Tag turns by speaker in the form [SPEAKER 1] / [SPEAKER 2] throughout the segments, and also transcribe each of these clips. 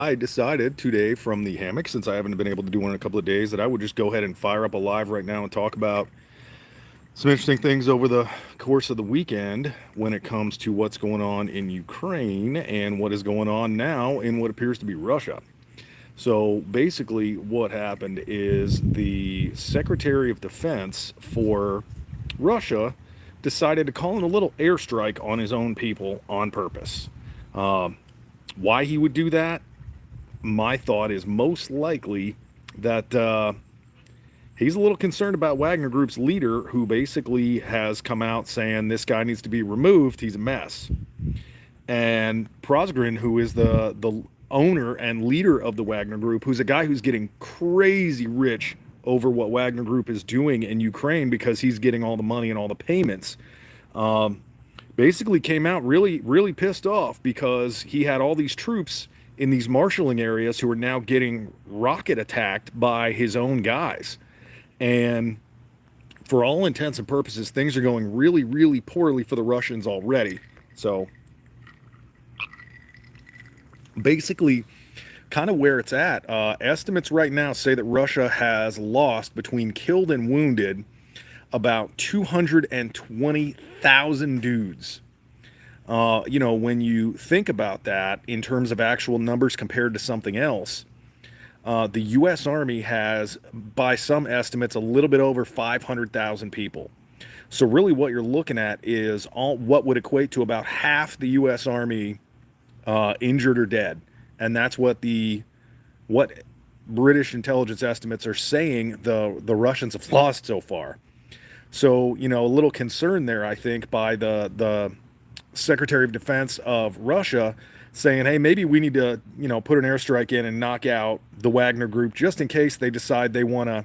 [SPEAKER 1] I decided today from the hammock, since I haven't been able to do one in a couple of days, that I would just go ahead and fire up a live right now and talk about some interesting things over the course of the weekend when it comes to what's going on in Ukraine and what is going on now in what appears to be Russia. So basically, what happened is the Secretary of Defense for Russia decided to call in a little airstrike on his own people on purpose. Why he would do that? My thought is most likely that he's a little concerned about Wagner Group's leader, who basically has come out saying this guy needs to be removed. He's a mess. And Prosgrin, who is the owner and leader of the Wagner Group, who's a guy who's getting crazy rich over what Wagner Group is doing in Ukraine because he's getting all the money and all the payments. Basically came out really pissed off because he had all these troops in these marshalling areas who are now getting rocket attacked by his own guys. And for all intents and purposes, things are going really poorly for the Russians already. So basically, kind of where it's at, estimates right now say that Russia has lost, between killed and wounded, about 220,000 dudes. When you think about that in terms of actual numbers compared to something else, the U.S. Army has, by some estimates, a little bit over 500,000 people. So really what you're looking at is what would equate to about half the U.S. Army injured or dead. And that's what British intelligence estimates are saying the Russians have lost so far. So, a little concern there, I think, by the Secretary of Defense of Russia saying, hey, maybe we need to, put an airstrike in and knock out the Wagner Group just in case they decide they want to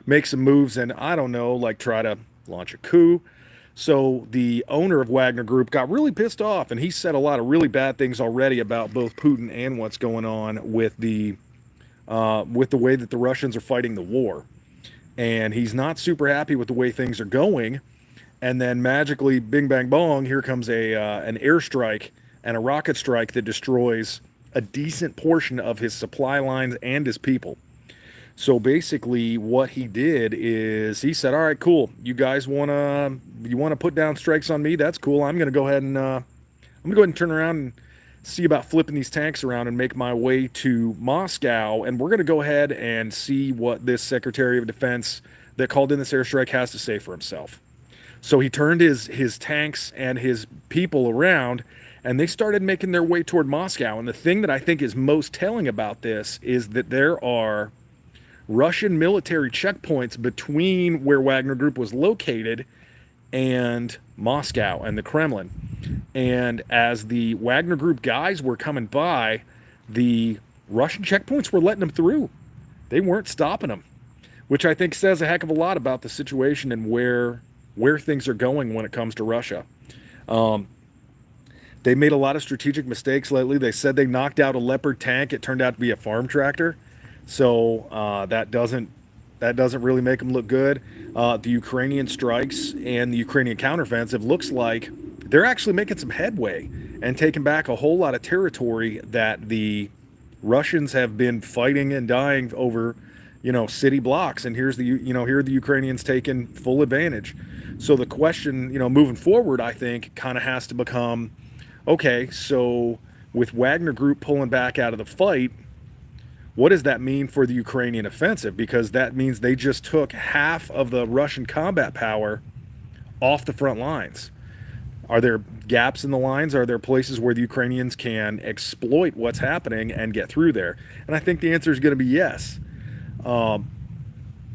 [SPEAKER 1] make some moves and, I don't know, like try to launch a coup. So the owner of Wagner Group got really pissed off, and he said a lot of really bad things already about both Putin and what's going on with the way that the Russians are fighting the war. And he's not super happy with the way things are going. And then magically, bing, bang, bong, here comes an airstrike and a rocket strike that destroys a decent portion of his supply lines and his people. So basically, what he did is he said, "All right, cool. You guys wanna put down strikes on me? That's cool. I'm gonna go ahead and turn around and see about flipping these tanks around and make my way to Moscow. And we're gonna go ahead and see what this Secretary of Defense that called in this airstrike has to say for himself." So he turned his tanks and his people around, and they started making their way toward Moscow. And the thing that I think is most telling about this is that there are Russian military checkpoints between where Wagner Group was located and Moscow and the Kremlin. And as the Wagner Group guys were coming by, the Russian checkpoints were letting them through. They weren't stopping them, which I think says a heck of a lot about the situation and where things are going when it comes to Russia. They made a lot of strategic mistakes lately. They said they knocked out a Leopard tank. It turned out to be a farm tractor. So that doesn't really make them look good. The Ukrainian strikes and the Ukrainian counteroffensive looks like they're actually making some headway and taking back a whole lot of territory that the Russians have been fighting and dying over, city blocks. And here are the Ukrainians taking full advantage. So the question, moving forward, I think, kind of has to become, okay, so with Wagner Group pulling back out of the fight, what does that mean for the Ukrainian offensive? Because that means they just took half of the Russian combat power off the front lines. Are there gaps in the lines? Are there places where the Ukrainians can exploit what's happening and get through there? And I think the answer is going to be yes.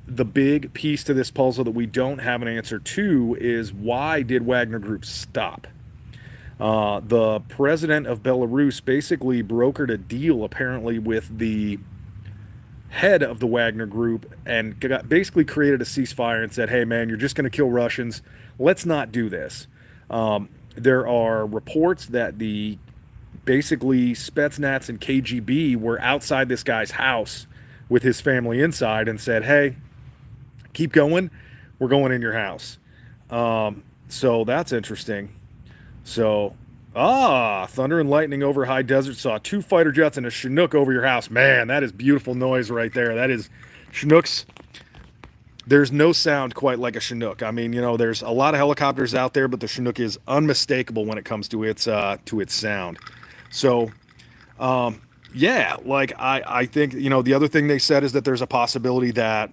[SPEAKER 1] The big piece to this puzzle that we don't have an answer to is, why did Wagner Group stop? The president of Belarus basically brokered a deal, apparently, with the head of the Wagner Group and basically created a ceasefire and said, hey, man, you're just going to kill Russians. Let's not do this. There are reports that the basically Spetsnaz and KGB were outside this guy's house with his family inside and said, hey, keep going. We're going in your house. So that's interesting. So Ah, thunder and lightning over high desert. Saw two fighter jets and a Chinook over your house. Man, that is beautiful noise right there. That is Chinooks. There's no sound quite like a Chinook. I mean, there's a lot of helicopters out there, but the Chinook is unmistakable when it comes to its sound. So, yeah, like I think the other thing they said is that there's a possibility that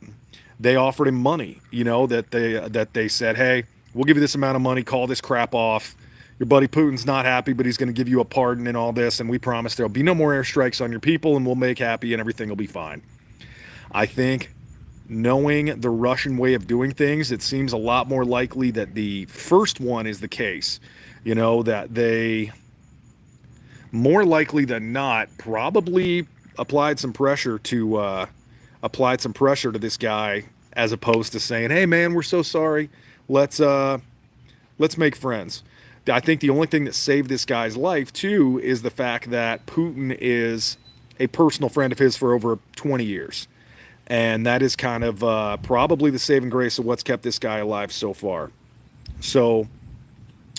[SPEAKER 1] they offered him money. That they said, hey, we'll give you this amount of money. Call this crap off. Your buddy Putin's not happy, but he's going to give you a pardon and all this, and we promise there'll be no more airstrikes on your people, and we'll make happy, and everything will be fine. I think, knowing the Russian way of doing things, it seems a lot more likely that the first one is the case. That they, more likely than not, probably applied some pressure to this guy, as opposed to saying, "Hey, man, we're so sorry. Let's make friends." I think the only thing that saved this guy's life too is the fact that Putin is a personal friend of his for over 20 years. And that is kind of probably the saving grace of what's kept this guy alive so far. So,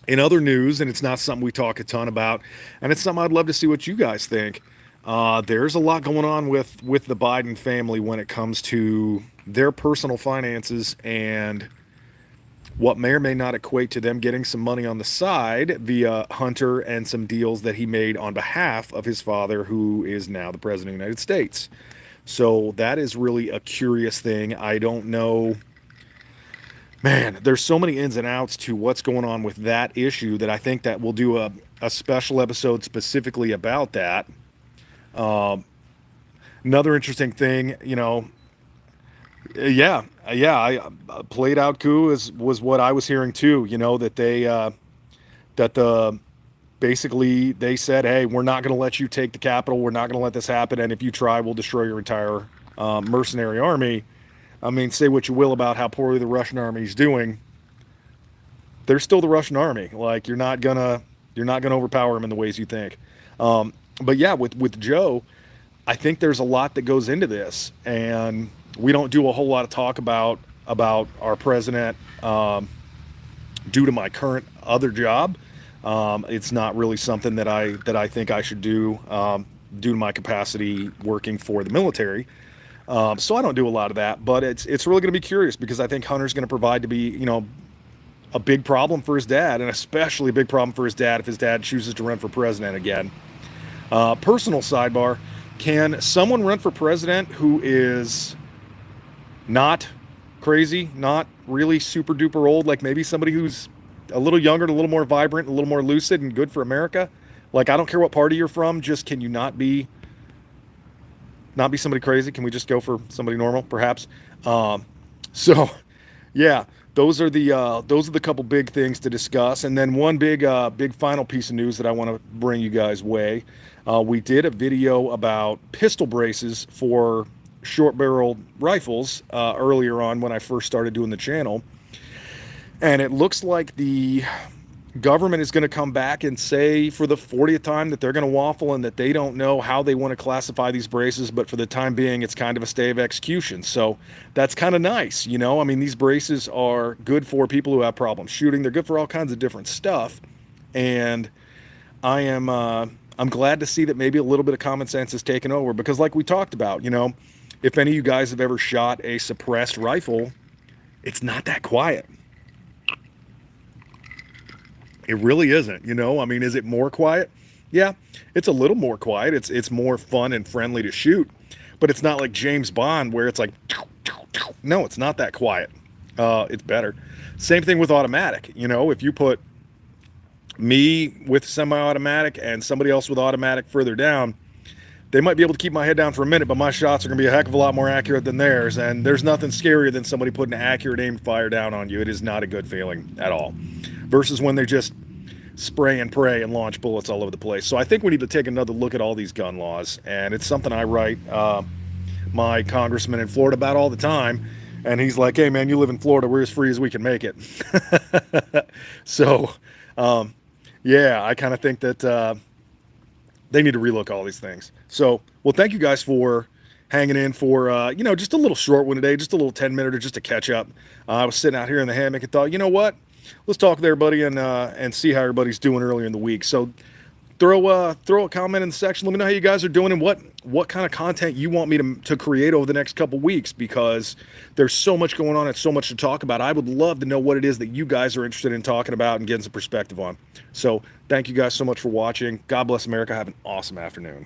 [SPEAKER 1] in other news, and it's not something we talk a ton about, and it's something I'd love to see what you guys think. There's a lot going on with the Biden family when it comes to their personal finances and what may or may not equate to them getting some money on the side via Hunter and some deals that he made on behalf of his father, who is now the president of the United States. So that is really a curious thing. I don't know. Man, there's so many ins and outs to what's going on with that issue that I think that we'll do a special episode specifically about that. Another interesting thing, I played out coup was what I was hearing too. That basically they said, hey, we're not going to let you take the capital. We're not going to let this happen. And if you try, we'll destroy your entire mercenary army. I mean, say what you will about how poorly the Russian army is doing. They're still the Russian army. Like, you're not gonna overpower them in the ways you think. But yeah, with Joe, I think there's a lot that goes into this, and we don't do a whole lot of talk about our president due to my current other job. It's not really something that I think I should do due to my capacity working for the military. So I don't do a lot of that, but it's really going to be curious because I think Hunter's going to provide to be, a big problem for his dad, and especially a big problem for his dad if his dad chooses to run for president again. Personal sidebar: can someone run for president who is not crazy, not really super duper old, like maybe somebody who's a little younger, a little more vibrant, a little more lucid and good for America? Like, I don't care what party you're from, just can you not be somebody crazy? Can we just go for somebody normal, perhaps? So yeah, those are the couple big things to discuss. And then one big final piece of news that I want to bring you guys' way. We did a video about pistol braces for short barrel rifles earlier on when I first started doing the channel. And it looks like the government is going to come back and say for the 40th time that they're going to waffle and that they don't know how they want to classify these braces, but for the time being, it's kind of a stay of execution. So that's kind of nice. I mean, these braces are good for people who have problems shooting. They're good for all kinds of different stuff. And I'm glad to see that maybe a little bit of common sense is taken over, because like we talked about, if any of you guys have ever shot a suppressed rifle, it's not that quiet. It really isn't, I mean, is it more quiet? Yeah, it's a little more quiet. It's more fun and friendly to shoot, but it's not like James Bond where it's like, no, it's not that quiet. It's better. Same thing with automatic. If you put me with semi-automatic and somebody else with automatic further down, they might be able to keep my head down for a minute, but my shots are going to be a heck of a lot more accurate than theirs. And there's nothing scarier than somebody putting an accurate aim fire down on you. It is not a good feeling at all. Versus when they just spray and pray and launch bullets all over the place. So I think we need to take another look at all these gun laws. And it's something I write my congressman in Florida about all the time. And he's like, hey, man, you live in Florida. We're as free as we can make it. So, yeah, I kind of think that they need to relook all these things. So, well, thank you guys for hanging in for, just a little short one today, just a little 10-minute or just a catch up. I was sitting out here in the hammock and thought, you know what? let's talk there, buddy, and see how everybody's doing earlier in the week. So throw a comment in the section. Let me know how you guys are doing and what kind of content you want me to create over the next couple weeks, because there's so much going on and so much to talk about. I would love to know what it is that you guys are interested in talking about and getting some perspective on. So thank you guys so much for watching. God bless America. Have an awesome afternoon.